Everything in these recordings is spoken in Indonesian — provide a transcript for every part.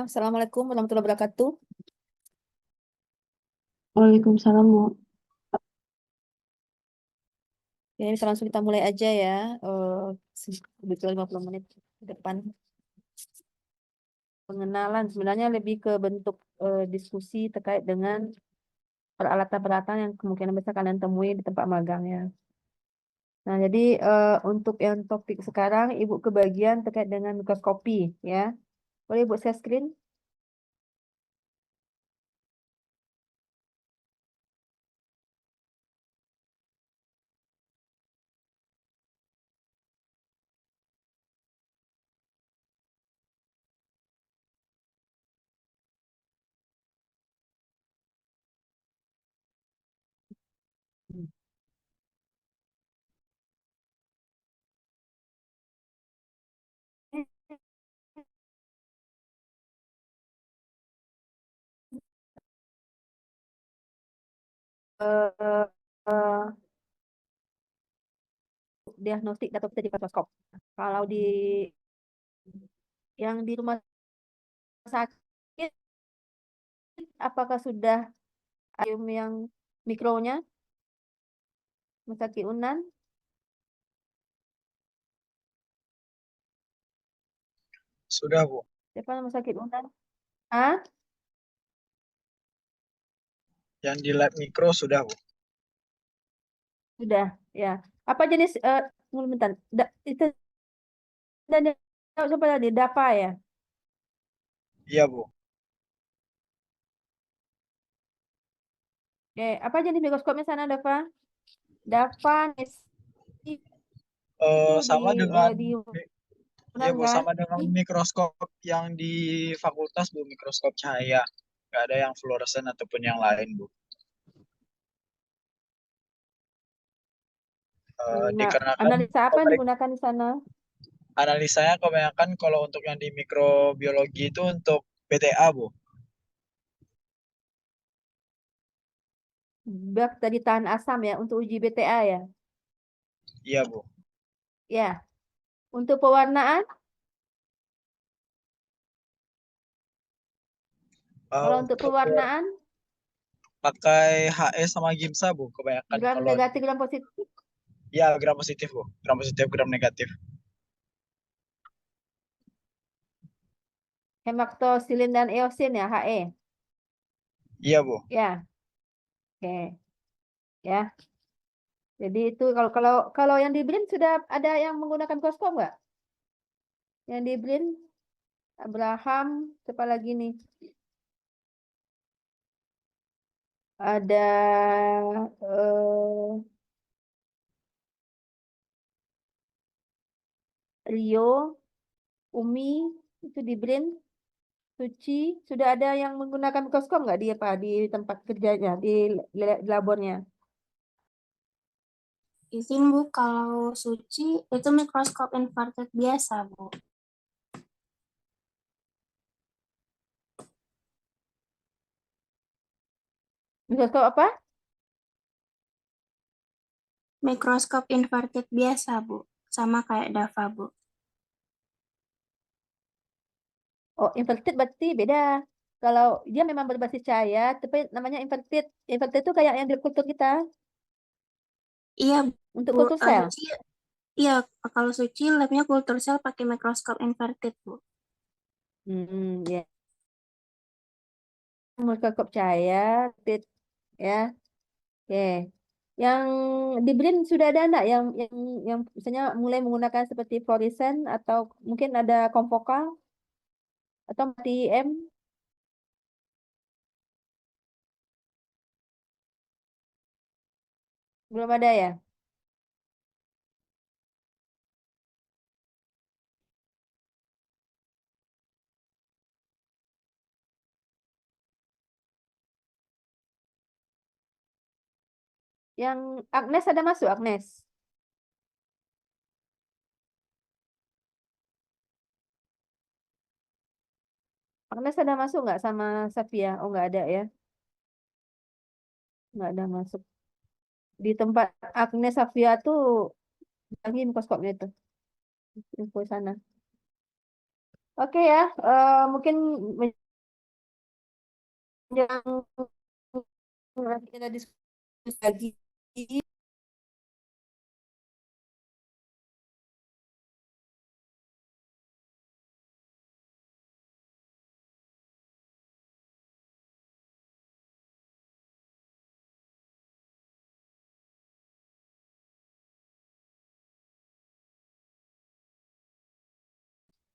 Assalamualaikum warahmatullahi wabarakatuh. Waalaikumsalam, Bu. Ya, bisa langsung kita mulai aja ya. Betul 50 menit ke depan. Pengenalan sebenarnya lebih ke bentuk diskusi terkait dengan peralatan-peralatan yang kemungkinan besar kalian temui di tempat magang ya. Nah, jadi untuk yang topik sekarang, Ibu kebagian terkait dengan mikroskopi ya. Boleh Ibu share screen? Eh, eh, Diagnostik atau kita di mikroskop. Kalau di yang di rumah sakit, apakah sudah akuarium yang mikronya, rumah sakit Unan? Sudah, Bu. Siapa rumah sakit Unan? Ah, Yang di lab mikro sudah, Bu. sudah. Ya. Apa jenis? Tunggu bentar. Itu dan siapa tadi? Dapa ya. Iya, Bu. Oke. Apa jenis mikroskopnya sana, Dapa? Dapa itu Sama dengan di iya, Unan Bu, kan? sama dengan mikroskop yang di fakultas, Bu, mikroskop cahaya. Nggak ada yang fluoresen ataupun yang lain, Bu. Nah, Dikarenakan analisa apa yang digunakan di sana? analisanya kebanyakan kalau untuk yang di mikrobiologi itu untuk BTA, Bu. Bakteri tahan asam ya untuk uji BTA ya. Iya, Bu. Ya. Untuk pewarnaan, kalau untuk Untuk pewarnaan pakai HE sama Gimsa, Bu, kebanyakan gram kalau negatif, gram positif, ya gram positif, Bu. Gram positif, gram negatif. hemaktosilin dan eosin ya, HE. Iya, Bu. Ya, oke. Ya. Jadi itu kalau kalau kalau yang di BRIN sudah ada yang menggunakan mikroskop nggak? Yang di BRIN Abraham, siapa lagi nih? Ada eh, Rio, Umi, itu di BRIN, Suci, sudah ada yang menggunakan mikroskop nggak di apa di tempat kerjanya, di labornya? Izin, Bu, kalau Suci itu mikroskop inverted biasa, Bu. Mikroskop apa? Mikroskop inverted biasa, Bu. Sama kayak Dava, Bu. Oh, inverted berarti beda. Kalau dia memang berbasis cahaya, tapi namanya inverted. Inverted itu kayak yang di kultur kita Iya, untuk Bu. kultur sel. Suci, iya, kalau Suci labnya kultur sel pakai mikroskop inverted, Bu. Ya. Mikroskop cahaya, ya. Oke. Yang di BRIN sudah ada enggak yang misalnya mulai menggunakan seperti fluoresen atau mungkin ada konvokal atau TIM? Belum ada ya? Yang Agnes ada masuk Agnes? Agnes ada masuk nggak sama Safia? Oh nggak ada ya, nggak ada masuk. Di tempat Agnes Safia tuh lagi mikroskopnya itu info sana. Oke ya, mungkin menjelang nanti kita diskusi lagi.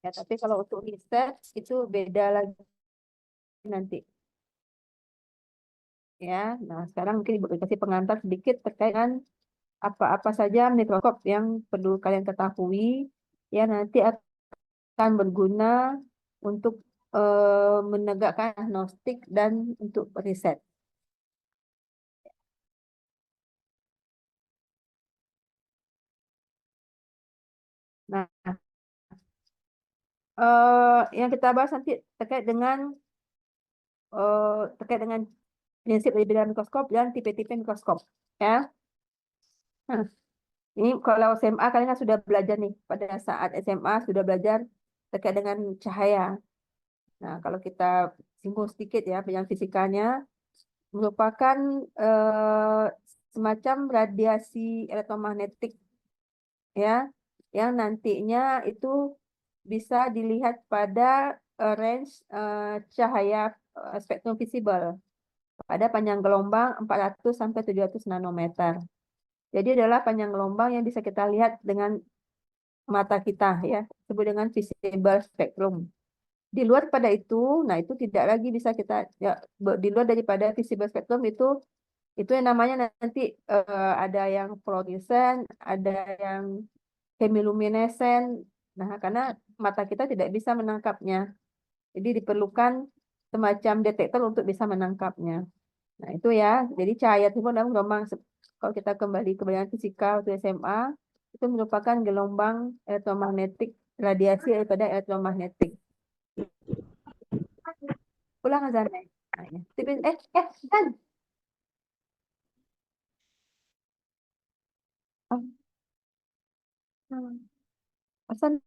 Ya, tapi kalau untuk riset itu beda lagi nanti. Ya, nah sekarang mungkin Ibu kasih pengantar sedikit terkait dengan apa-apa saja mikroskop yang perlu kalian ketahui. Ya, nanti akan berguna untuk menegakkan diagnostik dan untuk riset. Nah, yang kita bahas nanti terkait dengan terkait dengan prinsip dari bidang mikroskop dan tipe-tipe mikroskop. Ya, nah, ini kalau SMA kalian kan sudah belajar nih pada saat SMA sudah belajar terkait dengan cahaya. Nah, kalau kita singgung sedikit ya, yang fisikanya merupakan eh, semacam radiasi elektromagnetik ya, yang nantinya itu bisa dilihat pada range cahaya spektrum visible pada panjang gelombang 400 sampai 700 nanometer. Jadi adalah panjang gelombang yang bisa kita lihat dengan mata kita ya, disebut dengan visible spectrum. Di luar pada itu, nah itu tidak lagi bisa kita ya, di luar daripada visible spectrum itu yang namanya nanti ada yang fluoresen, ada yang chemiluminescen. Nah, karena mata kita tidak bisa menangkapnya. Jadi diperlukan semacam detektor untuk bisa menangkapnya. Nah, itu ya. Jadi cahaya itu dalam gelombang kalau kita kembali ke belajar fisika waktu SMA, itu merupakan gelombang elektromagnetik, radiasi daripada elektromagnetik. Pulang Azan. Nah, ya. Dan. Oh, Hasan.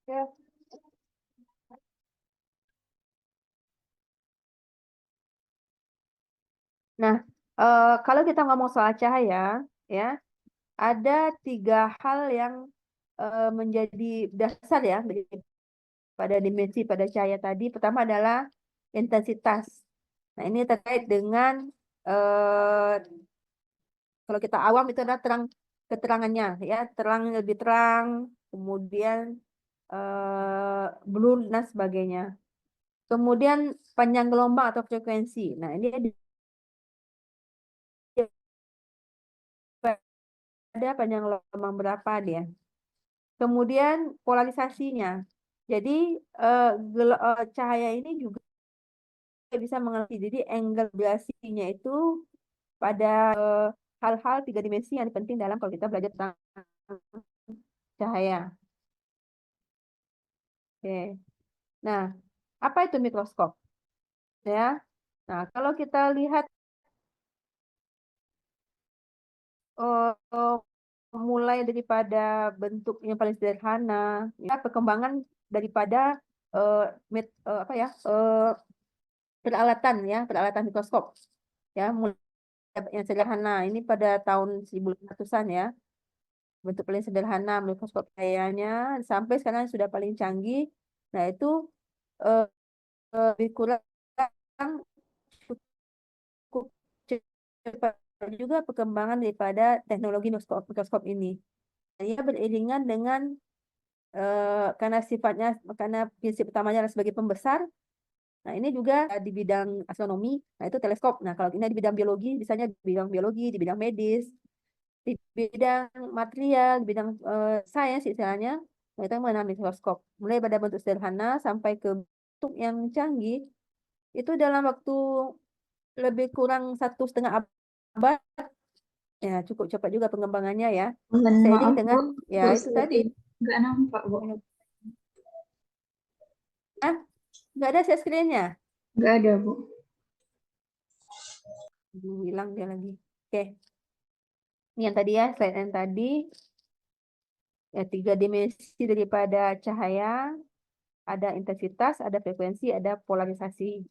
Ya. Nah, kalau kita ngomong soal cahaya, ya, ada tiga hal yang menjadi dasar ya pada dimensi pada cahaya tadi. Pertama adalah intensitas. Nah, ini terkait dengan kalau kita awam itu adalah terang keterangannya ya, terang lebih terang, kemudian blur dan sebagainya. Kemudian panjang gelombang atau frekuensi. Nah, ini ada panjang gelombang berapa dia. Kemudian polarisasinya. Jadi cahaya ini juga bisa mengerti. Jadi angle vibrasinya itu pada hal-hal 3 dimensi yang penting dalam kalau kita belajar tentang cahaya. Oke. Nah, apa itu mikroskop? Ya. Nah, kalau kita lihat mulai daripada bentuk yang paling sederhana, ya perkembangan daripada apa ya peralatan mikroskop, ya mulai yang sederhana ini pada tahun 1800-an ya, bentuk paling sederhana mikroskop cahayanya sampai sekarang sudah paling canggih. Nah itu lebih kurang cukup cepat juga perkembangan daripada teknologi mikroskop ini. Dia beriringan dengan karena prinsip utamanya adalah sebagai pembesar. Nah, ini juga di bidang astronomi, nah itu teleskop. Nah, kalau ini di bidang biologi, misalnya di bidang biologi, di bidang medis, di bidang material, di bidang sains istilahnya, nah itu mengenai mikroskop. Mulai pada bentuk sederhana sampai ke bentuk yang canggih, itu dalam waktu lebih kurang 1,5 abad, ya cukup cepat juga pengembangannya ya. Mohon Seiring maaf, dengan Bu. ya Bu itu tadi. Siti. Nggak nampak, Bu. Ah, nggak ada share screen-nya. Nggak ada, Bu. Hilang dia lagi. Oke. Ini yang tadi ya, slide yang tadi. Ya, 3 dimensi daripada cahaya. Ada intensitas, ada frekuensi, ada polarisasi.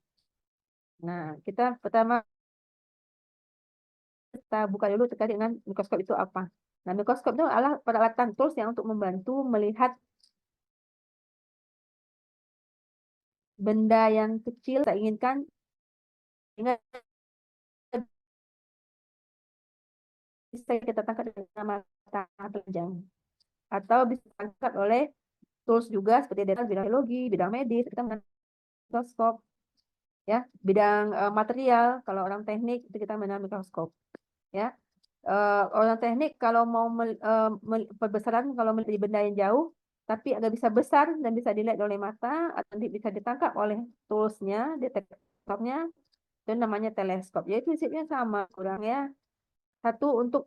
Nah, kita pertama kita buka dulu terkait dengan mikroskop itu apa. Nah, mikroskop itu adalah peralatan tools yang untuk membantu melihat benda yang kecil kita inginkan sehingga bisa kita tangkap dengan mata telanjang atau bisa ditangkap oleh tools juga seperti data bidang biologi, bidang medis, kita menggunakan mikroskop ya, bidang material kalau orang teknik itu kita menggunakan mikroskop ya. Orang teknik kalau mau perbesaran kalau melihat benda yang jauh tapi agak bisa besar dan bisa dilihat oleh mata atau bisa ditangkap oleh toolsnya, detektornya, itu namanya teleskop. Jadi prinsipnya sama kurangnya. Satu untuk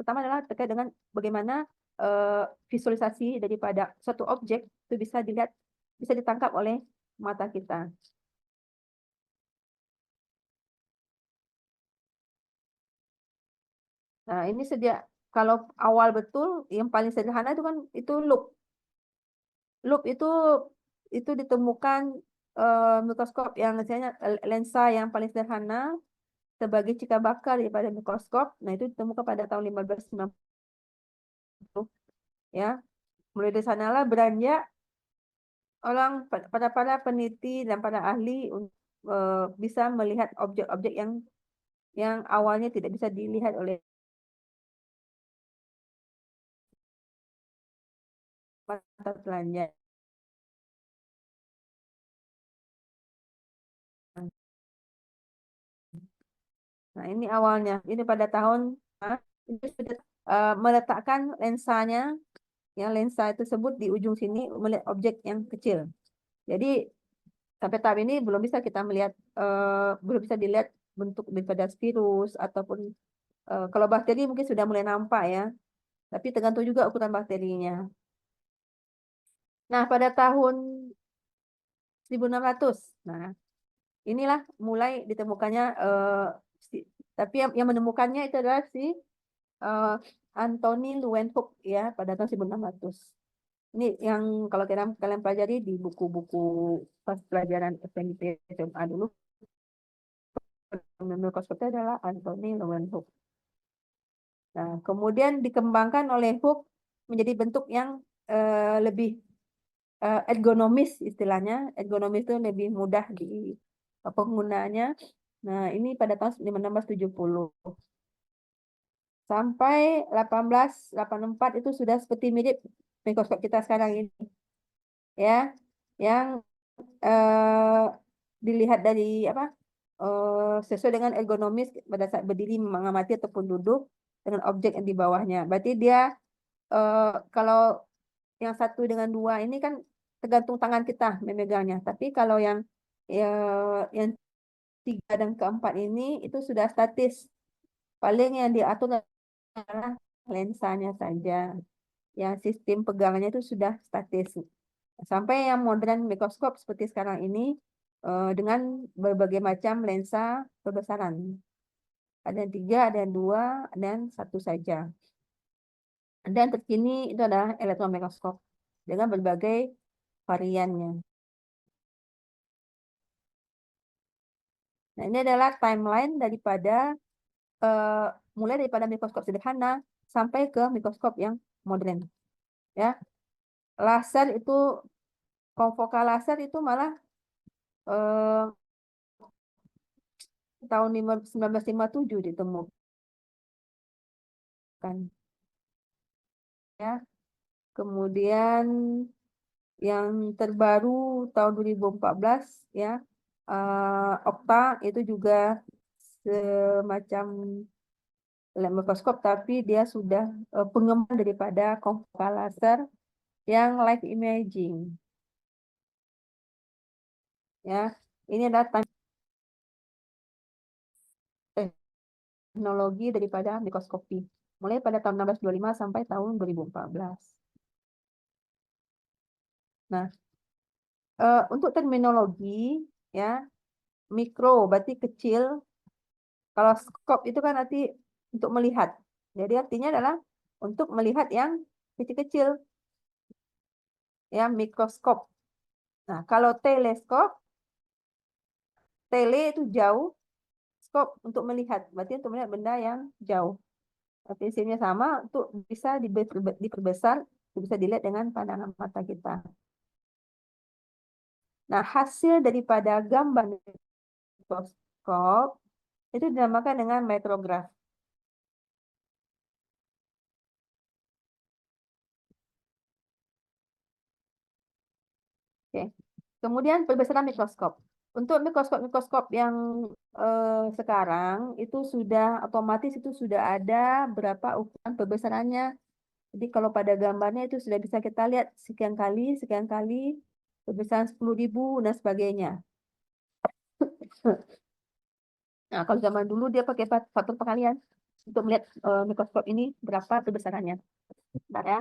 pertama adalah terkait dengan bagaimana visualisasi daripada suatu objek itu bisa dilihat, bisa ditangkap oleh mata kita. Nah, ini kalau awal betul yang paling sederhana itu kan itu loop. Loop itu ditemukan mikroskop yang misalnya lensa yang paling sederhana sebagai cikal bakal daripada mikroskop. Nah, itu ditemukan pada tahun 1590 ya. Mulai dari sanalah beranjak orang para peneliti dan para ahli bisa melihat objek-objek yang awalnya tidak bisa dilihat oleh mata telanjang. Nah, ini awalnya. Ini pada tahun itu sudah meletakkan lensanya, yang lensa tersebut di ujung sini melihat objek yang kecil. Jadi sampai tahap ini belum bisa kita melihat, belum bisa dilihat bentuk daripada virus ataupun kalau bakteri mungkin sudah mulai nampak ya. Tapi tergantung juga ukuran bakterinya. Nah, pada tahun 1600, nah inilah mulai ditemukannya, tapi yang menemukannya itu adalah si Anthony Leeuwenhoek ya pada tahun 1600. Ini yang kalau kalian pelajari di buku-buku pas pelajaran SMP SMA dulu, mikroskopnya adalah Anthony Leeuwenhoek. Nah, kemudian dikembangkan oleh Hooke menjadi bentuk yang lebih ergonomis istilahnya. Ergonomis itu lebih mudah penggunanya. Nah, ini pada tahun 1970 sampai 1884 itu sudah seperti mirip mikroskop kita sekarang ini, ya, yang eh, dilihat dari apa sesuai dengan ergonomis pada saat berdiri mengamati ataupun duduk dengan objek yang di bawahnya. Berarti dia eh, kalau yang satu dengan dua ini kan tergantung tangan kita memegangnya. Tapi kalau yang tiga dan keempat ini itu sudah statis. Paling yang diatur adalah lensanya saja. Yang sistem pegangannya itu sudah statis. Sampai yang modern mikroskop seperti sekarang ini dengan berbagai macam lensa perbesaran. Ada yang tiga, ada yang dua, dan satu saja. Dan terkini itu adalah elektron mikroskop dengan berbagai variannya. Nah, ini adalah timeline daripada mulai daripada mikroskop sederhana sampai ke mikroskop yang modern. Ya, laser itu konfocal laser itu malah eh, tahun 1957 ditemukan. Ya, kemudian yang terbaru tahun 2014 ya, Okta itu juga semacam lab mikroskop tapi dia sudah pengembangan daripada konfocal laser yang live imaging ya. Ini adalah teknologi daripada mikroskopi mulai pada tahun 1625 sampai tahun 2014. Nah, untuk terminologi ya, mikro berarti kecil. Kalau skop itu kan arti untuk melihat. Jadi artinya adalah untuk melihat yang kecil-kecil ya, mikroskop. Nah, kalau teleskop, tele itu jauh, skop untuk melihat. Berarti untuk melihat benda yang jauh. Prinsipnya sama, untuk bisa diperbesar, bisa dilihat dengan pandangan mata kita. Nah, hasil daripada gambar mikroskop itu dinamakan dengan micrograph. Oke. Kemudian perbesaran mikroskop. Untuk mikroskop-mikroskop yang sekarang itu sudah otomatis itu sudah ada berapa ukuran perbesarannya. Jadi kalau pada gambarnya itu sudah bisa kita lihat sekian kali, perbesaran 10.000 dan sebagainya. Nah, kalau zaman dulu dia pakai faktor perkalian untuk melihat mikroskop ini berapa perbesarannya. Bentar ya.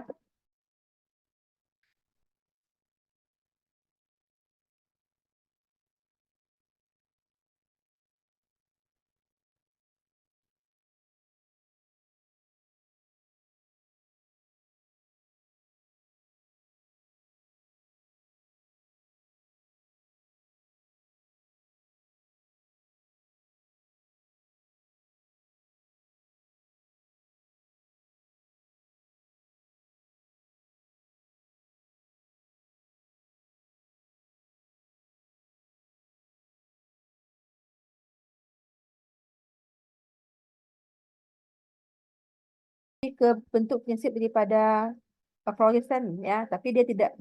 Ke bentuk prinsip daripada fluoresen ya, tapi dia tidak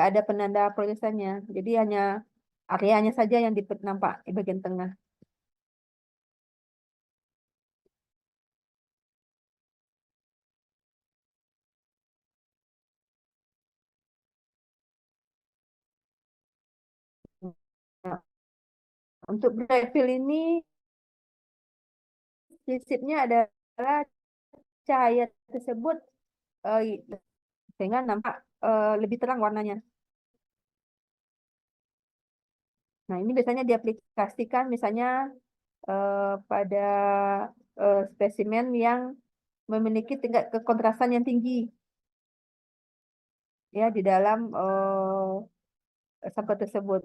ada penanda fluoresennya. Jadi hanya areanya saja yang nampak di bagian tengah. Nah, untuk bright field ini prinsipnya adalah cahaya tersebut eh, sehingga nampak lebih terang warnanya. Nah, ini biasanya diaplikasikan misalnya pada spesimen yang memiliki tingkat kekontrasan yang tinggi ya di dalam sampel tersebut.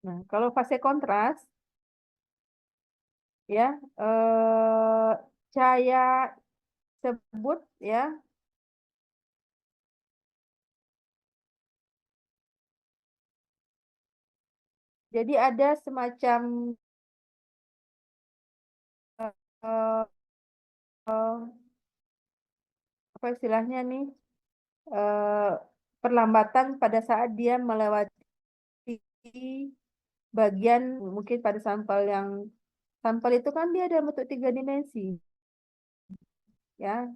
Nah, kalau fase kontras ya cahaya sebut ya jadi ada semacam eh, eh, apa istilahnya nih eh, perlambatan pada saat dia melewati bagian mungkin pada sampel itu kan dia ada bentuk 3 dimensi ya.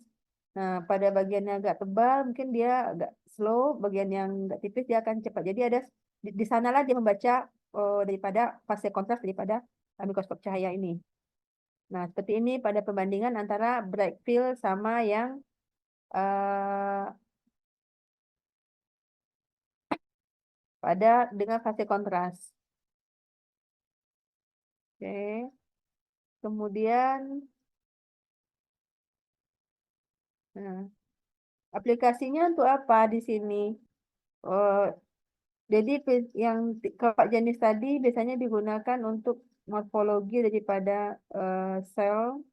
Nah, pada bagian yang agak tebal mungkin dia agak slow, bagian yang agak tipis dia akan cepat. Jadi ada di sanalah dia membaca daripada fase kontras daripada mikroskop cahaya ini. Nah, seperti ini pada perbandingan antara bright field sama yang eh, pada dengan fase kontras. Oke. Kemudian nah, aplikasinya untuk apa di sini? Oh, jadi kalau jenis tadi biasanya digunakan untuk morfologi daripada sel,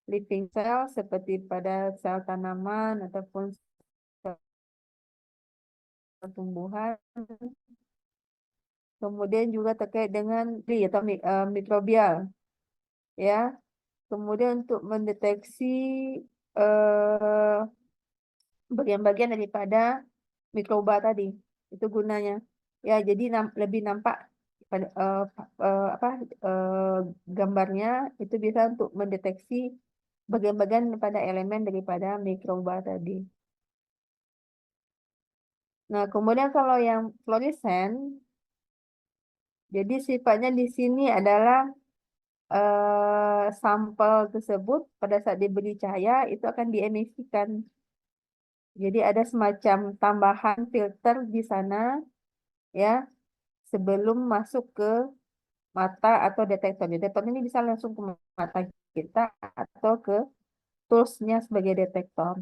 living cell seperti pada sel tanaman ataupun sel tumbuhan. Kemudian juga terkait dengan atau mikrobial, ya. Kemudian untuk mendeteksi eh, bagian-bagian daripada mikroba tadi, itu gunanya. Ya, jadi lebih nampak pada apa gambarnya itu bisa untuk mendeteksi bagian-bagian pada elemen daripada mikroba tadi. Nah, kemudian kalau yang fluoresen, jadi sifatnya di sini adalah sampel tersebut pada saat diberi cahaya itu akan diemisikan. Jadi ada semacam tambahan filter di sana ya sebelum masuk ke mata atau detektor. Detektor ini bisa langsung ke mata kita atau ke toolsnya sebagai detektor.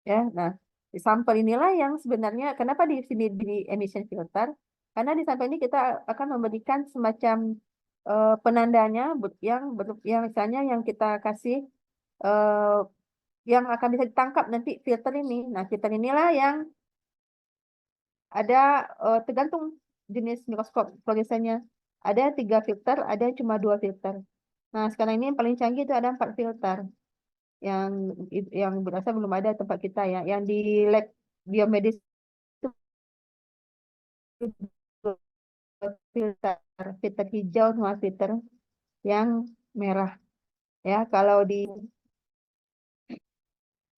Ya, nah di sampel inilah yang sebenarnya kenapa di sini di emission filter? Karena di sampel ini kita akan memberikan semacam penandanya yang misalnya yang kita kasih eh, yang akan bisa ditangkap nanti filter ini. Nah, filter inilah yang ada tergantung jenis mikroskop fluoresennya. Ada 3 filter, ada cuma 2 filter. Nah, sekarang ini yang paling canggih itu ada 4 filter. Yang yang berasa belum ada tempat kita ya. Yang di lab biomedis itu filter, filter hijau sama filter yang merah. Ya, kalau di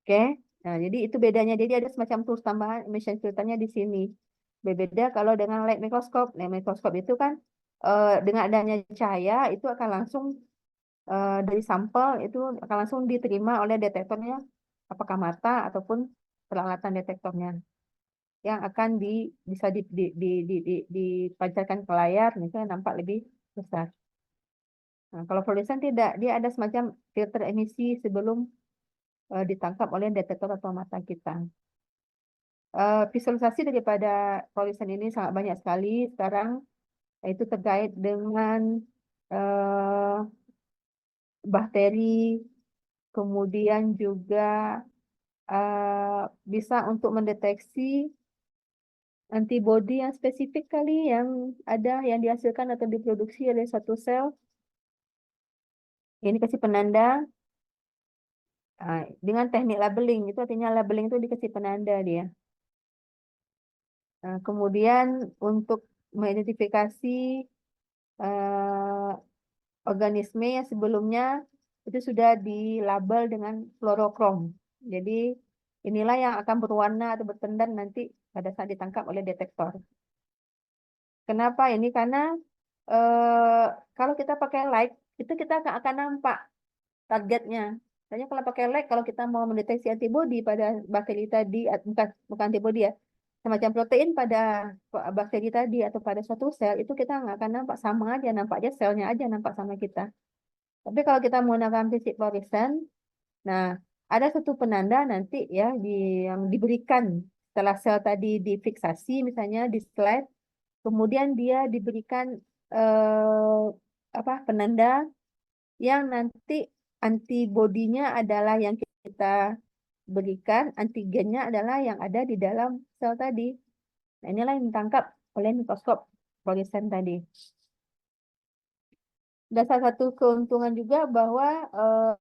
oke. Nah, jadi itu bedanya. Jadi ada semacam tools tambahan emission filternya di sini. Berbeda kalau dengan light microscope. Light microscope itu kan dengan adanya cahaya itu akan langsung dari sampel itu akan langsung diterima oleh detektornya, apakah mata ataupun peralatan detektornya yang akan bisa dipancarkan ke layar, misalnya nampak lebih besar. Nah, kalau fluoresen tidak, dia ada semacam filter emisi sebelum ditangkap oleh detektor atau mata kita. Visualisasi daripada fluoresen ini sangat banyak sekali sekarang, yaitu terkait dengan eh, bakteri, kemudian juga bisa untuk mendeteksi antibodi yang spesifik kali yang ada yang dihasilkan atau diproduksi oleh satu sel. Ini kasih penanda dengan teknik labeling. Itu artinya labeling itu dikasih penanda dia. Kemudian untuk mengidentifikasi eh, organisme yang sebelumnya itu sudah dilabel dengan fluorokrom. Jadi inilah yang akan berwarna atau berpendan nanti pada saat ditangkap oleh detektor. Kenapa ini? Karena eh, kalau kita pakai light itu kita akan nampak targetnya. Misalnya kalau pakai light, kalau kita mau mendeteksi antibodi pada bakteri tadi, bukan antibodi ya, semacam protein pada bakteri tadi atau pada suatu sel, itu kita nggak akan nampak sama aja, nampaknya selnya aja nampak sama kita. Tapi kalau kita menggunakan prinsip fluoresen, nah ada satu penanda nanti ya yang diberikan setelah sel tadi difiksasi, misalnya di slide, kemudian dia diberikan apa penanda yang nanti antibodinya adalah yang kita berikan, antigennya adalah yang ada di dalam sel tadi. Nah, inilah yang ditangkap oleh mikroskop fluoresan tadi. Dan salah satu keuntungan juga bahwa eh,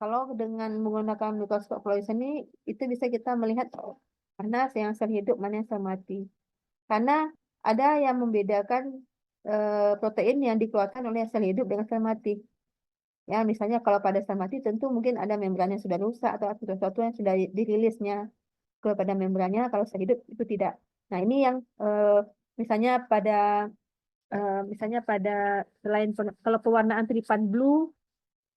kalau dengan menggunakan mikroskop fluoresan ini, itu bisa kita melihat mana yang sel hidup, mana yang sel mati. Karena ada yang membedakan protein yang dikeluarkan oleh sel hidup dengan sel mati. Ya, misalnya kalau pada sel mati tentu mungkin ada membran yang sudah rusak atau sesuatu yang sudah dirilisnya kepada membrannya. Kalau sel hidup itu tidak. Nah, ini yang misalnya pada selain kalau pewarnaan tripan blue,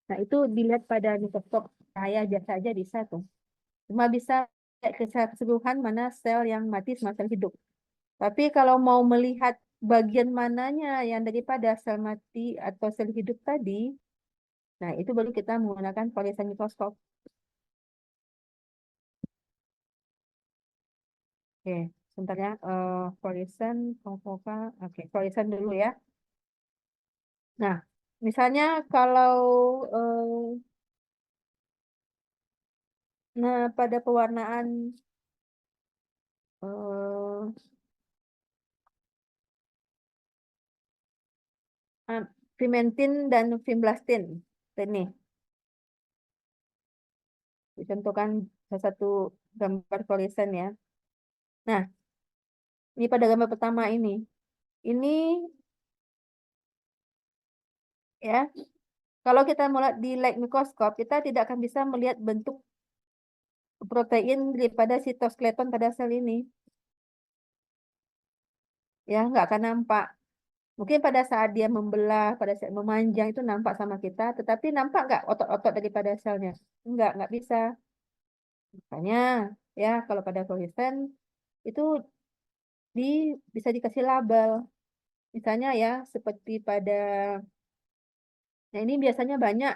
nah itu dilihat pada mikroskop cahaya biasa aja bisa tuh. Cuma bisa keseluruhan mana sel yang mati sama sel hidup. Tapi kalau mau melihat bagian mananya yang daripada sel mati atau sel hidup tadi, nah itu baru kita menggunakan fluoresan mikroskop. Oke, sebentar ya. Fluoresan, konfocal. Oke, fluoresan dulu ya. Nah, misalnya kalau pada pewarnaan eh, pimentin dan vimblastin, ini dicontohkan salah satu gambar fluoresan ya. Nah, ini pada gambar pertama ini ya, kalau kita melihat di light mikroskop, kita tidak akan bisa melihat bentuk protein daripada sitoskeleton pada sel ini. Ya, nggak akan nampak. Mungkin pada saat dia membelah, pada saat memanjang itu nampak sama kita, tetapi nampak nggak otot-otot daripada selnya? Nggak bisa. Makanya, ya kalau pada fluoresan itu bisa dikasih label. Misalnya ya, seperti nah ini biasanya banyak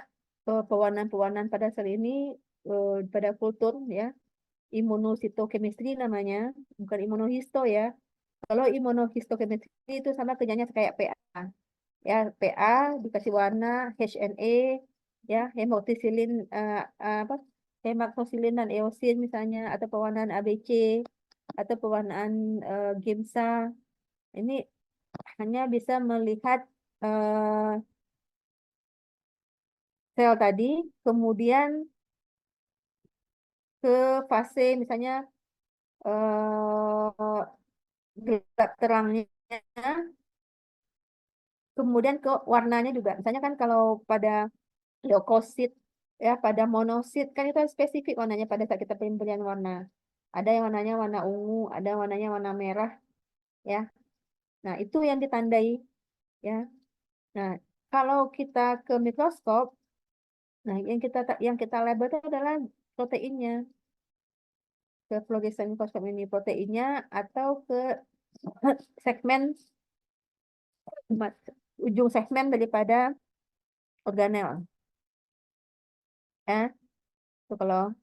pewarnaan-pewarnaan pada sel ini pada kultur ya, imunositochemistry namanya, bukan imunohisto ya. Kalau imunohistochemistry itu sama kerjanya kayak PA. Ya, PA dikasih warna HNA ya, hematoxylin apa? Hematoxylin dan eosin misalnya, atau pewarnaan ABC atau pewarnaan GIMSA. Ini hanya bisa melihat sel tadi, kemudian ke fase misalnya gelap terangnya, kemudian ke warnanya juga. Misalnya kan kalau pada leukosit ya, pada monosit kan itu spesifik warnanya pada saat kita pemberian warna. Ada yang warnanya warna ungu, ada yang warnanya warna merah ya. Nah, itu yang ditandai ya. Nah, kalau kita ke mikroskop, nah yang kita label itu adalah proteinnya. Ke fluoresan mikroskop ini proteinnya atau ke segmen ujung segmen daripada organel ya, itu kalau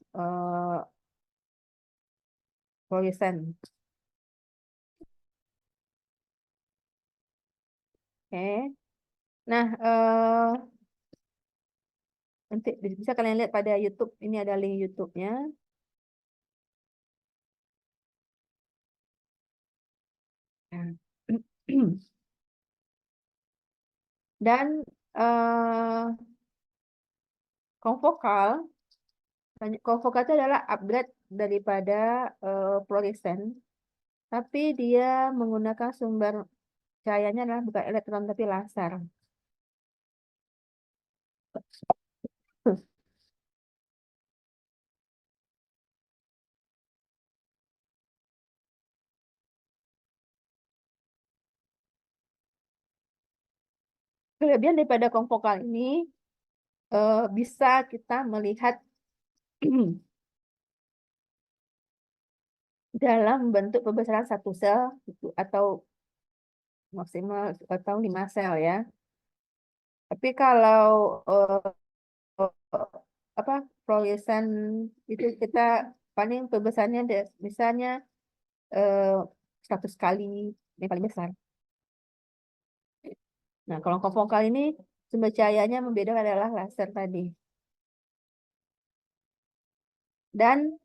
fluoresan. Oke. Nah, nanti bisa kalian lihat pada YouTube, ini ada link YouTube-nya. Dan konfokal itu adalah upgrade daripada fluoresan, tapi dia menggunakan sumber cahayanya adalah bukan elektron tapi laser. Kelebihan daripada konfokal ini bisa kita melihat dalam bentuk pembesaran satu sel atau maksimal atau 5 sel ya. Tapi kalau apa fluoresan itu kita paling pembesarannya misalnya eh, 100 kali yang paling besar. Nah, kalau konfokal ini sumber cahayanya membedakan adalah laser tadi. Dan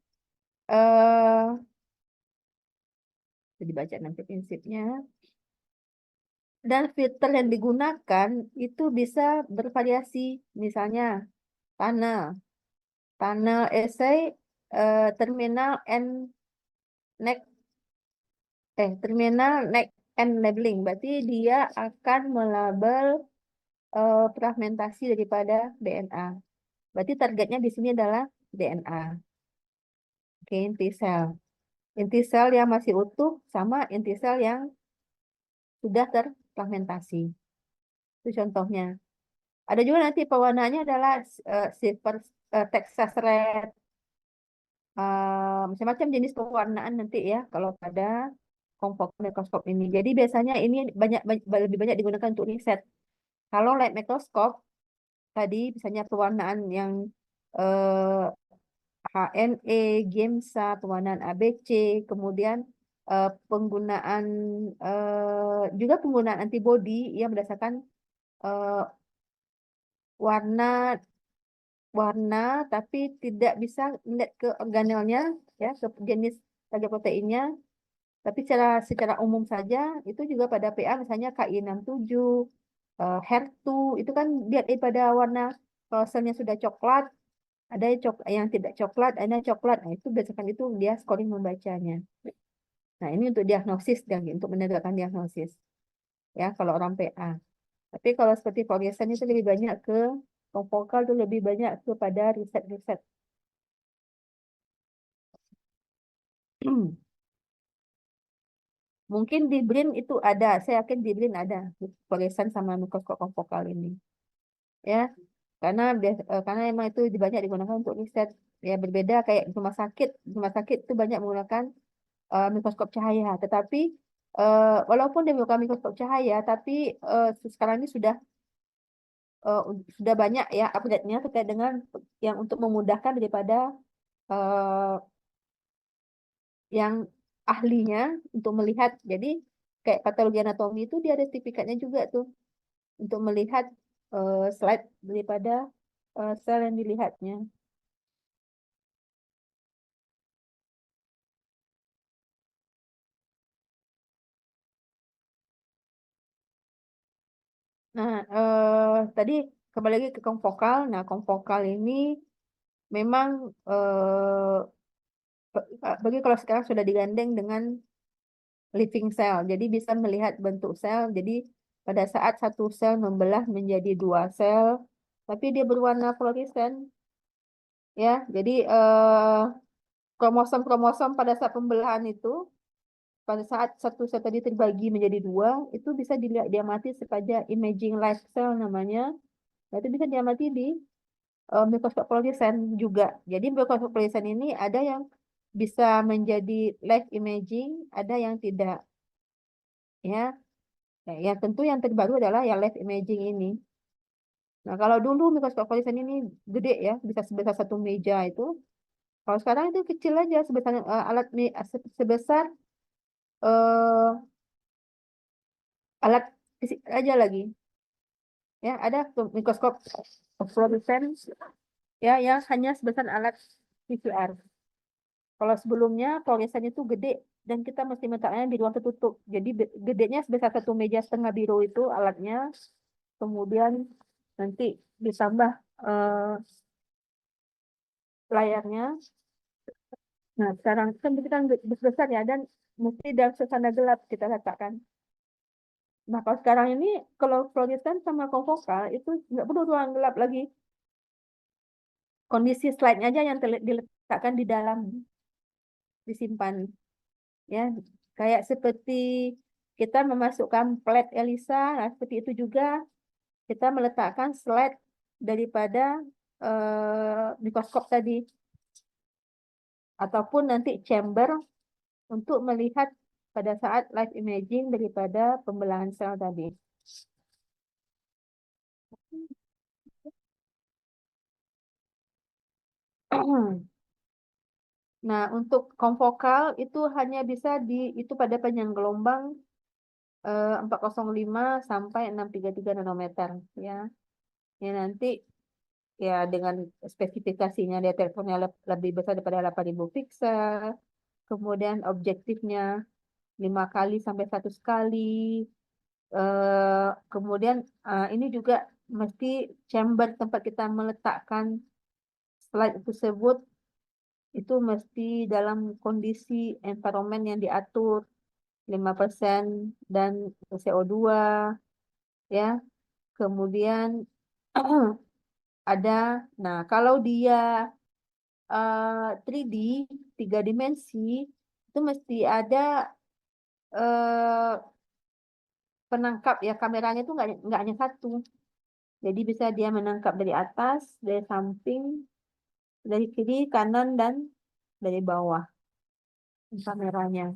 dibaca nanti prinsipnya. Dan filter yang digunakan itu bisa bervariasi. Misalnya tunnel essay, terminal and neck terminal neck and labeling. Berarti dia akan melabel fragmentasi daripada DNA. Berarti targetnya di sini adalah DNA. Oke, inti sel. Inti sel yang masih utuh sama inti sel yang sudah terfragmentasi. Itu contohnya. Ada juga nanti pewarnaannya adalah silver, Texas red, macam-macam jenis pewarnaan nanti ya kalau pada confocal mikroskop ini. Jadi biasanya ini lebih banyak digunakan untuk riset. Kalau light microscope tadi misalnya pewarnaan yang HNE, GIMSA, pewarnaan ABC, kemudian penggunaan juga penggunaan antibodi yang berdasarkan warna tapi tidak bisa melihat ke organelnya ya, ke jenis target proteinnya, tapi secara umum saja itu juga pada PA misalnya Ki67, HER2 itu kan lihat pada warna, kalau selnya sudah coklat, ada yang tidak coklat, ada coklat. Nah, itu berdasarkan itu dia scoring membacanya. Nah, ini untuk diagnosis dan untuk menegakkan diagnosis ya kalau orang PA. Tapi kalau seperti fluoresan itu lebih banyak ke confocal itu lebih banyak kepada riset-riset. Mungkin di BRIN itu ada, saya yakin di BRIN ada fluoresan sama mikroskop confocal ini. Ya, karena emang itu banyak digunakan untuk riset. Ya berbeda kayak rumah sakit itu banyak menggunakan mikroskop cahaya. Tetapi walaupun dia menggunakan mikroskop cahaya, tapi sekarang ini sudah banyak ya update-nya terkait dengan yang untuk memudahkan daripada yang ahlinya untuk melihat. Jadi kayak patologi anatomi itu dia ada sertifikatnya juga tuh untuk melihat slide daripada sel yang dilihatnya. Nah, tadi kembali lagi ke konfokal. Nah, konfokal ini memang bagi kalau sekarang sudah digandeng dengan living cell, jadi bisa melihat bentuk sel. Jadi pada saat satu sel membelah menjadi 2 sel, tapi dia berwarna fluoresen, ya. Jadi kromosom-kromosom pada saat pembelahan itu, pada saat satu sel tadi terbagi menjadi 2, itu bisa dilihat diamati sebagai imaging live cell namanya. Nah, itu bisa diamati di mikroskop fluoresen juga. Jadi mikroskop fluoresen ini ada yang bisa menjadi live imaging, ada yang tidak. Ya, yang tentu yang terbaru adalah yang live imaging ini. Nah, kalau dulu mikroskop fluoresen ini gede ya, bisa sebesar satu meja itu. Kalau sekarang itu kecil aja, sebesar sebesar eh, alat fisik aja lagi. Ya, ada mikroskop fluoresen ya yang hanya sebesar alat PCR. Kalau sebelumnya fluoresen itu gede dan kita mesti meletaknya di ruang tertutup. Jadi gedenya sebesar satu meja setengah biru itu alatnya. Kemudian nanti ditambah eh, layarnya. Nah, sekarang kan kita besar ya dan mesti dalam suasana gelap kita letakkan. Nah, kalau sekarang ini kalau fluoresan sama konvokal itu nggak perlu ruang gelap lagi. Kondisi slide-nya aja yang diletakkan di dalam, disimpan. Ya, kayak seperti kita memasukkan plate ELISA, nah seperti itu juga kita meletakkan slide daripada mikroskop tadi ataupun nanti chamber untuk melihat pada saat live imaging daripada pembelahan sel tadi. Nah, untuk konvokal itu hanya bisa itu pada panjang gelombang 405 sampai 633 nanometer ya. Ya nanti ya dengan spesifikasinya dia teleponnya lebih besar daripada 8.000 pixel. Kemudian objektifnya 5 kali sampai 100 kali. Kemudian ini juga mesti chamber tempat kita meletakkan slide tersebut itu mesti dalam kondisi environment yang diatur 5% dan CO2 ya. Kemudian ada, nah kalau dia 3D 3 dimensi itu mesti ada eh, penangkap ya, kameranya itu nggak hanya satu. Jadi bisa dia menangkap dari atas, dari samping, dari kiri, kanan, dan dari bawah kameranya.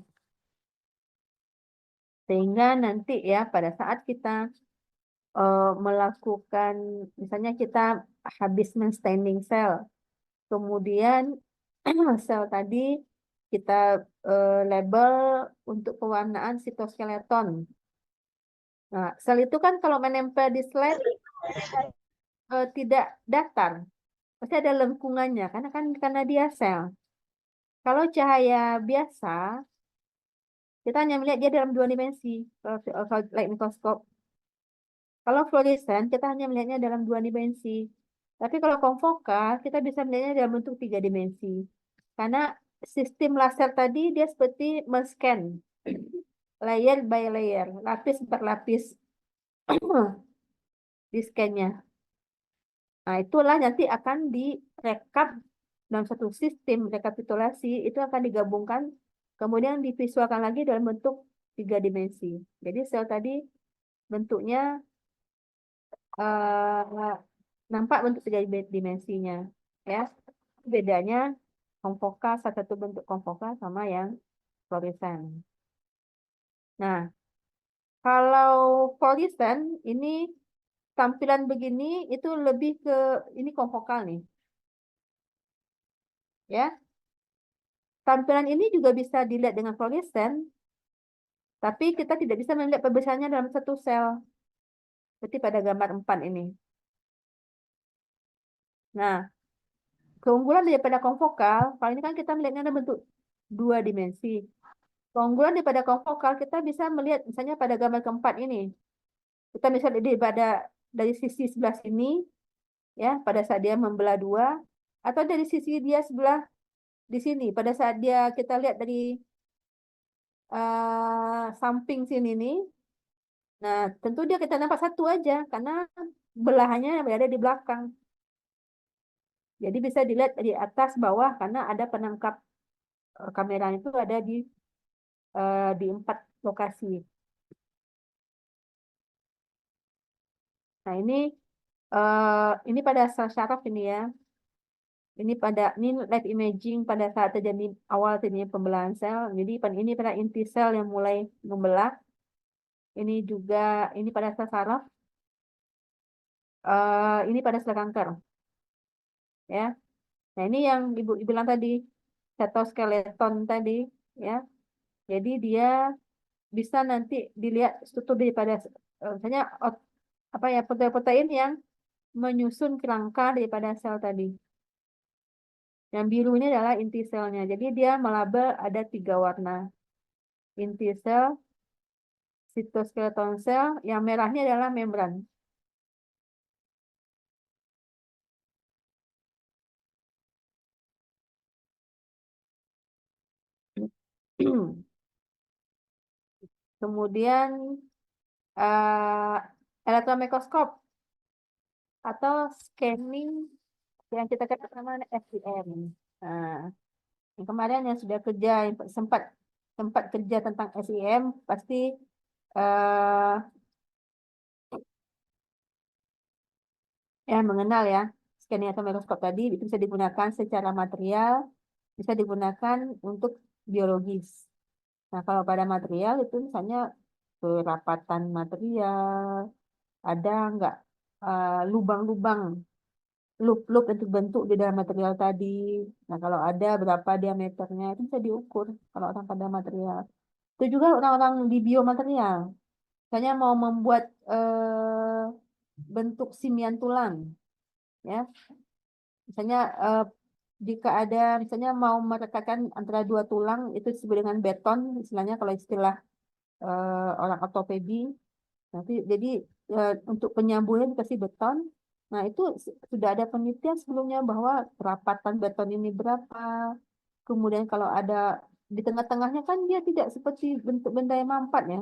Sehingga nanti ya pada saat kita melakukan, misalnya kita habis men-staining sel, kemudian sel tadi kita label untuk pewarnaan sitoskeleton. Nah, sel itu kan kalau menempel di slide tidak datar, pasti ada lengkungannya karena dia sel. Kalau cahaya biasa, kita hanya melihat dia dalam 2 dimensi. Kalau light microscope, kalau fluoresen kita hanya melihatnya dalam 2 dimensi. Tapi kalau konfocal kita bisa melihatnya dalam bentuk 3 dimensi. Karena sistem laser tadi dia seperti men-scan layer by layer, lapis per lapis di scan-nya. Nah, itulah nanti akan direkap dalam satu sistem rekapitulasi, itu akan digabungkan, kemudian divisualkan lagi dalam bentuk 3 dimensi. Jadi sel tadi bentuknya nampak bentuk 3 dimensinya, ya. Bedanya konvokal, satu bentuk konvokal sama yang fluoresen. Nah, kalau fluoresen ini tampilan begini itu lebih ke ini konvokal nih. Ya. Tampilan ini juga bisa dilihat dengan fluoresen, tapi kita tidak bisa melihat perbesarannya dalam satu sel. Seperti pada gambar 4 ini. Nah, keunggulan daripada konvokal, kalau ini kan kita melihatnya dalam bentuk 2 dimensi. Keunggulan daripada konvokal, kita bisa melihat misalnya pada gambar keempat ini. Kita bisa lihat dari sisi sebelah sini, ya, pada saat dia membelah 2, atau dari sisi dia sebelah di sini, pada saat kita lihat dari samping sini nih. Nah, tentu dia kita nampak satu aja, karena belahannya berada di belakang. Jadi bisa dilihat dari atas bawah, karena ada penangkap kamera itu ada di 4 lokasi. Nah, ini pada sel syaraf ini ya. Ini live imaging pada saat terjadi awal terjadinya pembelahan sel. Jadi ini pada inti sel yang mulai membelah. Ini juga ini pada sel saraf. Ini pada sel kanker. Ya. Nah, ini yang Ibu bilang tadi, cytoskeleton tadi, ya. Jadi dia bisa nanti dilihat struktur daripada misalnya apa ya, protein-protein yang menyusun kerangka daripada sel tadi. Yang biru ini adalah inti selnya. Jadi dia melabel ada 3 warna. Inti sel, sitoskeleton sel, yang merahnya adalah membran. Kemudian elektron mikroskop atau scanning yang kita kenal nama SEM. Nah, yang kemarin yang sudah kerja, yang sempat kerja tentang SEM pasti eh, ya mengenal ya scanning atau mikroskop tadi. Itu bisa digunakan secara material, bisa digunakan untuk biologis. Nah, kalau pada material itu misalnya kerapatan material, ada nggak lubang-lubang, loop-loop bentuk-bentuk di dalam material tadi. Nah, kalau ada berapa diameternya itu bisa diukur kalau orang pada material. Itu juga orang-orang di biomaterial. Misalnya mau membuat bentuk simian tulang, ya. Misalnya jika ada misalnya mau merekatkan antara dua tulang itu disebut dengan beton, istilahnya kalau istilah orang ortopedi. Nanti jadi untuk penyambungan dikasih beton. Nah, itu sudah ada penelitian sebelumnya bahwa kerapatan beton ini berapa. Kemudian kalau ada di tengah-tengahnya kan dia tidak seperti bentuk benda yang mampat ya.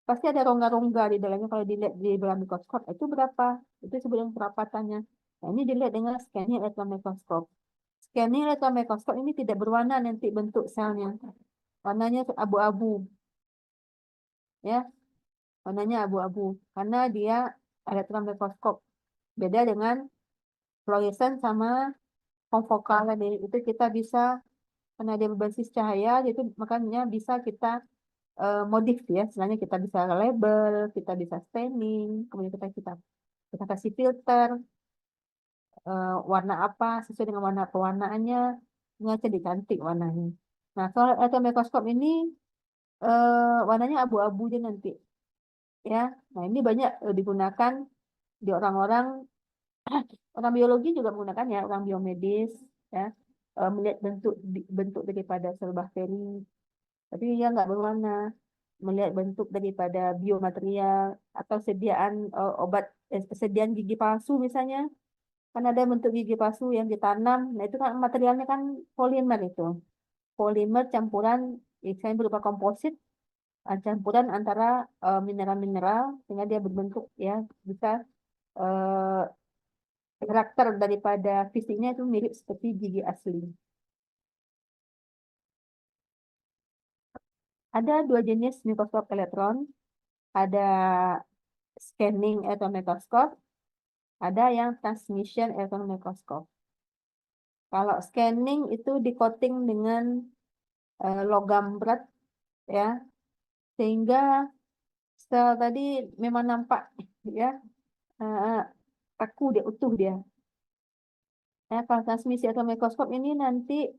Pasti ada rongga-rongga di dalamnya kalau dilihat di dalam mikroskop itu berapa. Itu sebelum kerapatannya. Nah, ini dilihat dengan scanning elektron mikroskop. Scanning elektron mikroskop ini tidak berwarna nanti bentuk selnya. Warnanya abu-abu. Ya, warnanya abu-abu karena dia elektron mikroskop. Beda dengan fluoresan sama konfokal tadi. Itu kita bisa karena dia berbasis cahaya, itu makanya bisa kita modif ya. Istilahnya kita bisa label, kita bisa staining, kemudian kita kasih filter warna apa sesuai dengan warna pewarnaannya, jadi cantik warnanya. Nah, kalau elektron mikroskop ini warnanya abu-abu aja nanti ya. Nah, ini banyak digunakan di orang-orang biologi juga menggunakannya, orang biomedis ya, melihat bentuk daripada sel bakteri, tapi dia nggak berwarna. Melihat bentuk daripada biomaterial atau sediaan obat, sediaan gigi palsu misalnya, kan ada bentuk gigi palsu yang ditanam. Nah, itu kan materialnya kan polimer itu, polimer campuran, misalnya berupa komposit, campuran antara mineral-mineral sehingga dia berbentuk ya bisa eh, karakter daripada fisiknya itu mirip seperti gigi asli. Ada dua jenis mikroskop elektron, ada scanning elektron mikroskop, ada yang transmission elektron mikroskop. Kalau scanning itu di coating dengan logam berat ya, sehingga sel tadi memang nampak ya eh, kaku dia, utuh dia. Ya, kalau transmisi atau mikroskop ini nanti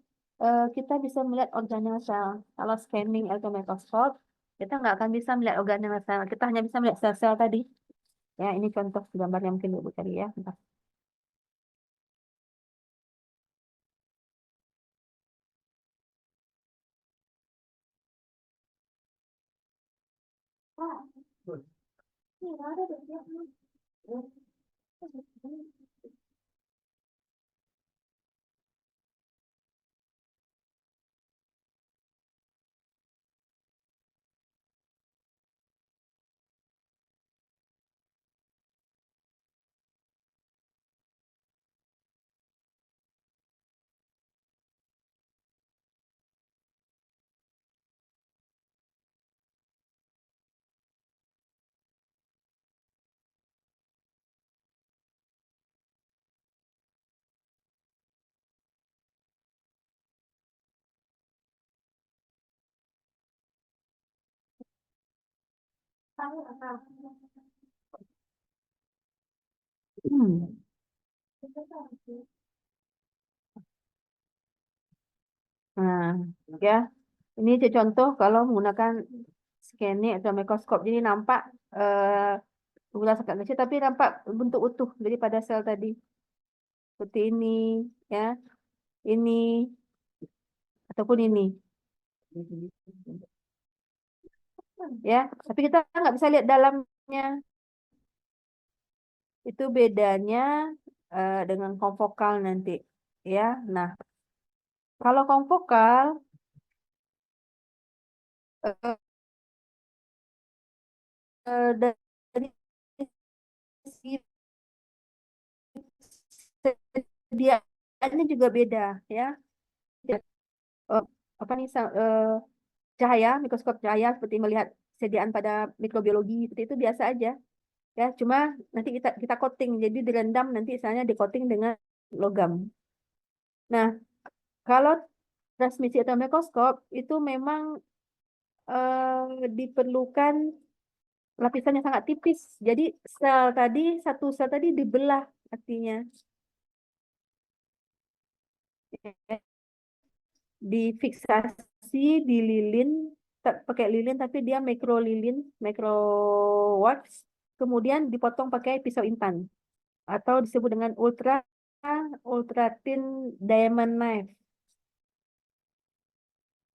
kita bisa melihat organel sel. Kalau scanning atau mikroskop, kita nggak akan bisa melihat organel sel. Kita hanya bisa melihat sel-sel tadi. Ya, ini contoh gambar yang mungkin Ibu cari ya. Bentar. Hmm. Nah, ya, ini contoh kalau menggunakan scanning atau mikroskop. Jadi nampak ulas sangat kecil, tapi nampak bentuk utuh daripada sel tadi. Seperti ini, ya, ini ataupun ini, ya. Tapi kita nggak bisa lihat dalamnya. Itu bedanya dengan konfokal nanti, ya. Nah, kalau konfokal eh, dari segi sediaannya juga beda, ya. Eh, apa nih cahaya, mikroskop cahaya seperti melihat sediaan pada mikrobiologi seperti itu biasa aja, ya. Cuma nanti kita coating, jadi direndam nanti misalnya di coating dengan logam. Nah, kalau transmisi atau mikroskop itu memang diperlukan lapisan yang sangat tipis. Jadi satu sel tadi dibelah artinya. Difiksasi, dililin, pakai lilin tapi dia micro lilin, micro wax. kemudian dipotong pakai pisau intan atau disebut dengan ultra thin diamond knife.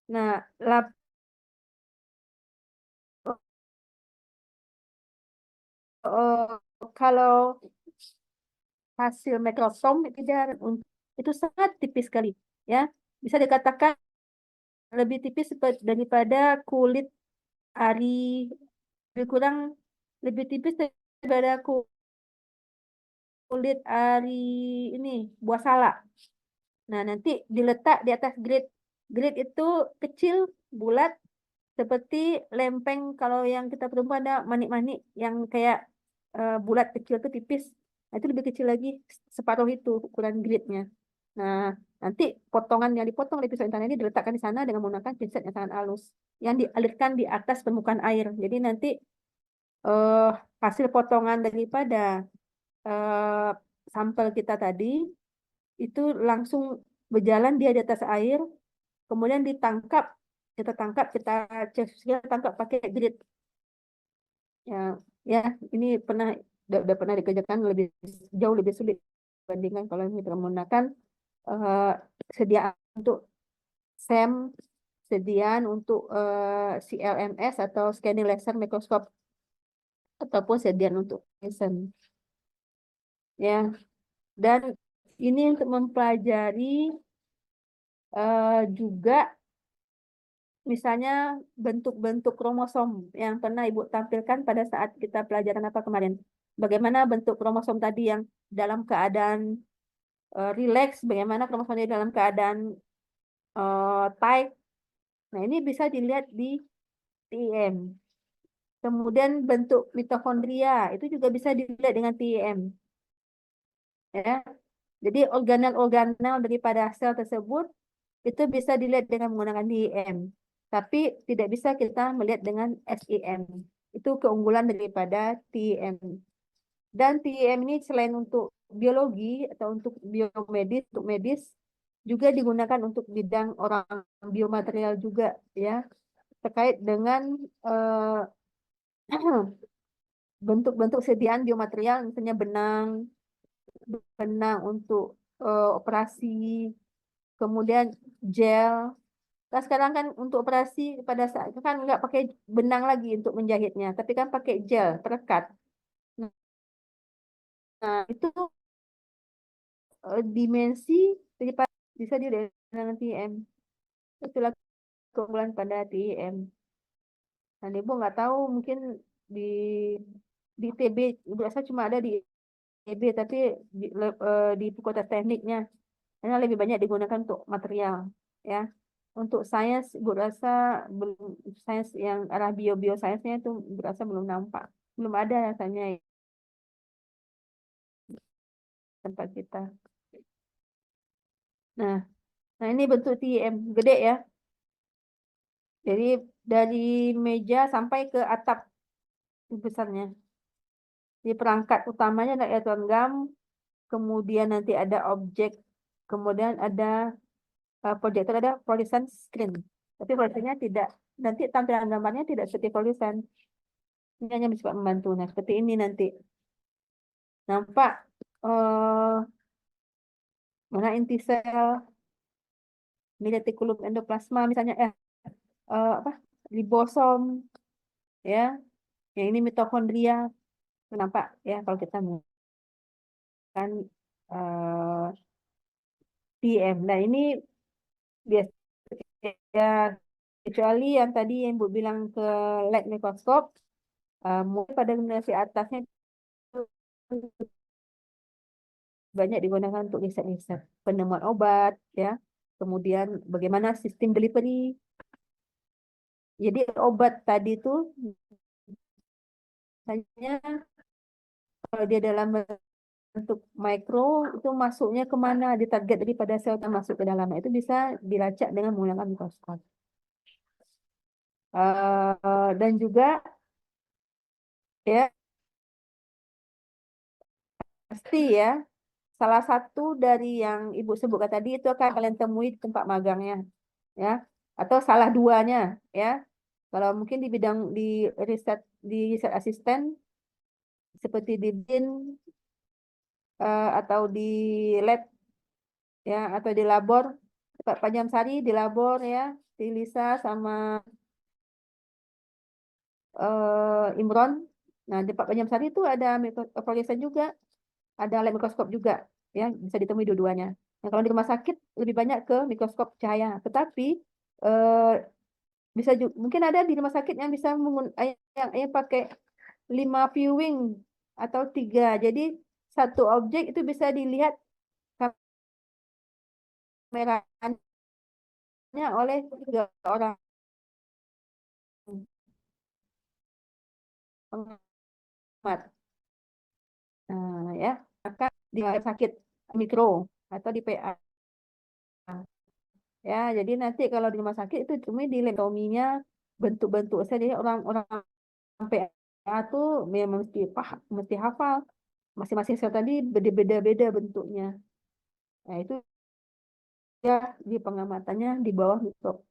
Nah, kalau hasil mikrosom itu sangat tipis sekali, ya. Bisa dikatakan lebih tipis daripada kulit ari, lebih tipis daripada kulit ari ini buah salak. Nah, nanti diletak di atas grid. Grid itu kecil, bulat, seperti lempeng. Kalau yang kita perempuan ada manik-manik yang kayak bulat kecil tuh tipis. Nah, itu lebih kecil lagi, separuh itu ukuran gridnya. Nah, nanti potongan yang dipotong dari pisau intan ini diletakkan di sana dengan menggunakan pinset yang sangat halus, yang dialirkan di atas permukaan air. Jadi nanti eh, hasil potongan daripada eh, sampel kita tadi itu langsung berjalan dia di atas air, kemudian kita tangkap pakai grid. Ya, ya, ini udah pernah dikerjakan jauh lebih sulit dibandingkan kalau kita menggunakan eh, sediaan untuk SEM, sediaan untuk CLMS atau scanning laser microscope ataupun sediaan untuk Nielsen. Ya, dan ini untuk mempelajari juga misalnya bentuk-bentuk kromosom yang pernah Ibu tampilkan pada saat kita pelajaran apa kemarin. Bagaimana bentuk kromosom tadi yang dalam keadaan relax, bagaimana kromosomnya dalam keadaan tight. Nah, ini bisa dilihat di TEM. Kemudian bentuk mitokondria itu juga bisa dilihat dengan TEM. Ya. Jadi organel-organel daripada sel tersebut itu bisa dilihat dengan menggunakan TEM. Tapi tidak bisa kita melihat dengan SEM. Itu keunggulan daripada TEM. Dan TEM ini selain untuk biologi atau untuk biomedis, untuk medis, juga digunakan untuk bidang orang biomaterial juga, ya, terkait dengan bentuk-bentuk sediaan biomaterial, misalnya benang untuk operasi, kemudian gel. Nah, sekarang kan untuk operasi pada saat itu kan nggak pakai benang lagi untuk menjahitnya, tapi kan pakai gel perekat. Nah, itu dimensi daripada bisa dilihat dengan TEM. Itulah keunggulan pada TEM. Nah, Ibu nggak tahu mungkin di di TB, Ibu rasa cuma ada di TB, tapi di Fakultas Tekniknya karena lebih banyak digunakan untuk material, ya. Untuk sains, Ibu rasa belum, sains yang arah biosainsnya itu Ibu rasa belum nampak, belum ada rasanya di tempat kita. Nah, ini bentuk TEM gede, ya. Jadi dari meja sampai ke atap besarnya. Di perangkat utamanya ada electron gam, kemudian nanti ada objek, kemudian ada proyektor, ada fluorescent screen. Tapi fluorescennya tidak, nanti tampilan gambarnya tidak seperti fluorescent. Ini hanya bisa membantu. Nah, seperti ini nanti. Nampak mana inti sel, ini retikulum endoplasma misalnya, apa, ribosom, ya. Yang ini mitokondria. Nampak ya kalau kita menggunakan TEM. Nah, ini biasa ya, kecuali yang tadi yang Bu bilang ke light microscope, mulai pada generasi atasnya itu banyak digunakan untuk riset-riset penemuan obat, ya. Kemudian bagaimana sistem delivery. Jadi obat tadi itu hanya kalau dia dalam bentuk mikro itu masuknya kemana, di target daripada sel yang masuk ke dalam. Itu bisa dilacak dengan menggunakan mikroskop. Dan juga ya pasti ya salah satu dari yang Ibu sebutkan tadi itu akan kalian temui di tempat magangnya, ya, atau salah duanya, ya. Kalau mungkin di bidang di riset asisten seperti di BIN atau di lab ya, atau di labor, Pak Pajamsari di labor ya, di Lisa sama Imron. Nah, di Pak Pajamsari itu ada fluoresan juga, ada lab mikroskop juga, ya bisa ditemui dua-duanya. Nah, kalau di rumah sakit lebih banyak ke mikroskop cahaya, tetapi eh, bisa juga mungkin ada di rumah sakit yang bisa yang pakai 5 viewing atau 3. Jadi satu objek itu bisa dilihat kameranya oleh 3 orang pengamat. Nah, ya, maka di rumah sakit mikro atau di PA. Ya, jadi nanti kalau di rumah sakit itu cuma di lemtominya bentuk-bentuk saya, jadi orang-orang PA tuh memang mesti hafal masing-masing sel tadi beda-beda bentuknya. Nah, itu ya di pengamatannya di bawah mikro.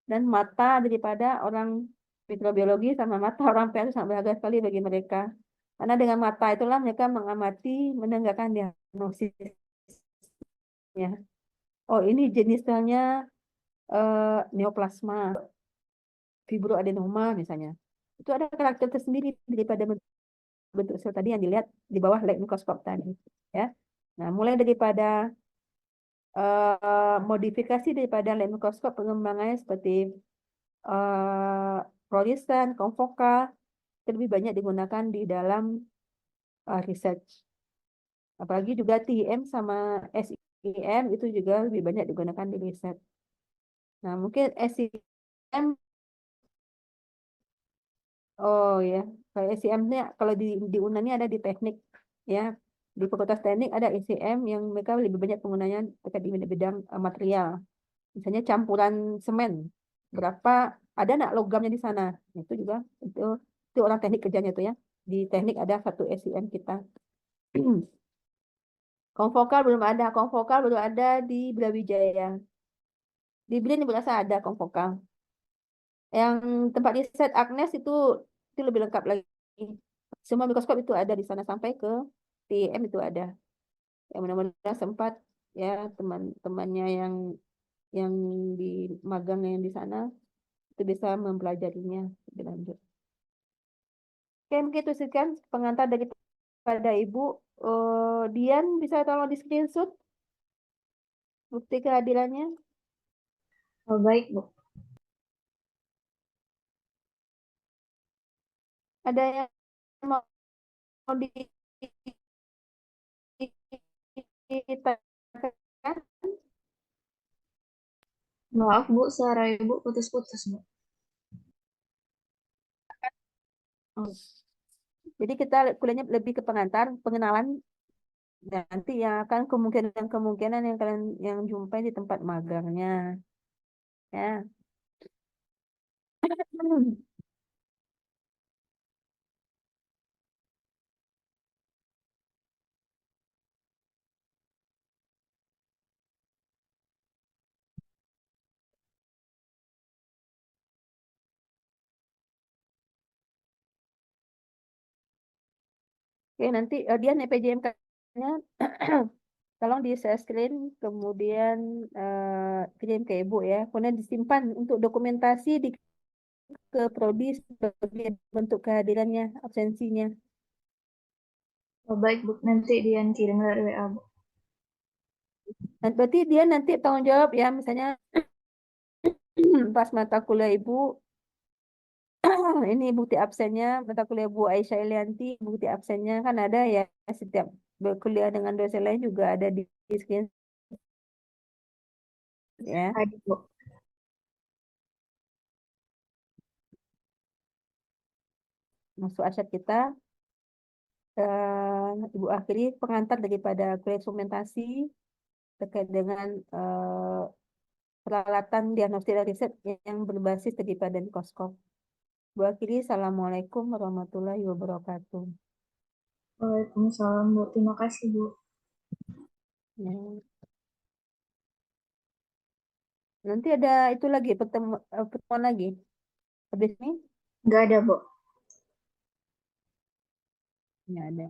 Dan mata daripada orang mikrobiologi sama mata orang PA itu sangat berharga sekali bagi mereka. Karena dengan mata itulah mereka mengamati, menegakkan diagnosisnya. Oh, ini jenis selnya neoplasma, fibroadenoma misalnya. Itu ada karakter tersendiri daripada bentuk sel tadi yang dilihat di bawah light mikroskop tadi. Ya. Nah, mulai daripada modifikasi daripada light mikroskop pengembangannya seperti fluoresan, konvokal, itu lebih banyak digunakan di dalam research. Apalagi juga TIM sama SIM itu juga lebih banyak digunakan di riset. Nah, mungkin SIM, oh ya, kalau SIM-nya kalau di Unani ada di teknik ya. Di Fakultas Teknik ada SIM yang mereka lebih banyak penggunanya terkait di bidang material. Misalnya campuran semen, berapa ada nak logamnya di sana. Itu juga itu orang teknik kerjanya itu ya. Di teknik ada satu SIM kita. Konvokal belum ada, konvokal baru ada di Brawijaya. Di BRIN berasa ada konvokal. Yang tempat riset Agnes itu lebih lengkap lagi. Semua mikroskop itu ada di sana sampai ke TM itu ada. Yang mudah-mudahan sempat ya teman-temannya yang di magang yang di sana itu bisa mempelajarinya lebih lanjut. Oke, mungkin itu sekian pengantar daripada Ibu. Dian bisa tolong di screenshot bukti kehadirannya. Oh, baik, Bu. Ada yang mau ditanyakan? Maaf, Bu, suara Ibu putus-putus, Bu. Oh. Jadi kita kuliahnya lebih ke pengantar, pengenalan, dan nanti yang akan kemungkinan yang kalian yang jumpai di tempat magangnya. Ya. Oke, nanti dia PJMK-nya tolong di share screen, kemudian kirim ke Ibu ya. Kemudian disimpan untuk dokumentasi ke prodi sebagai bentuk kehadirannya, absensinya. Oh, baik, Bu. Nanti Dian kirim lewat WA, Bu. Dan berarti dia nanti tanggung jawab ya, misalnya pas mata kuliah Ibu, ini bukti absennya, mata kuliah Bu Aisyah Elianti, bukti absennya kan ada ya, setiap berkuliah dengan dosen lain juga ada di screen ya. Ada, Bu. Masuk arsip kita, Ibu akhiri pengantar daripada kuliah instrumentasi terkait dengan peralatan diagnostik dan riset yang berbasis daripada mikroskop. Bu akhiri, Assalamualaikum warahmatullahi wabarakatuh. Waalaikumsalam, Bu. Terima kasih, Bu. Ya. Nanti ada itu lagi pertemuan lagi habis ini. Nggak ada, Bu. Nggak ada.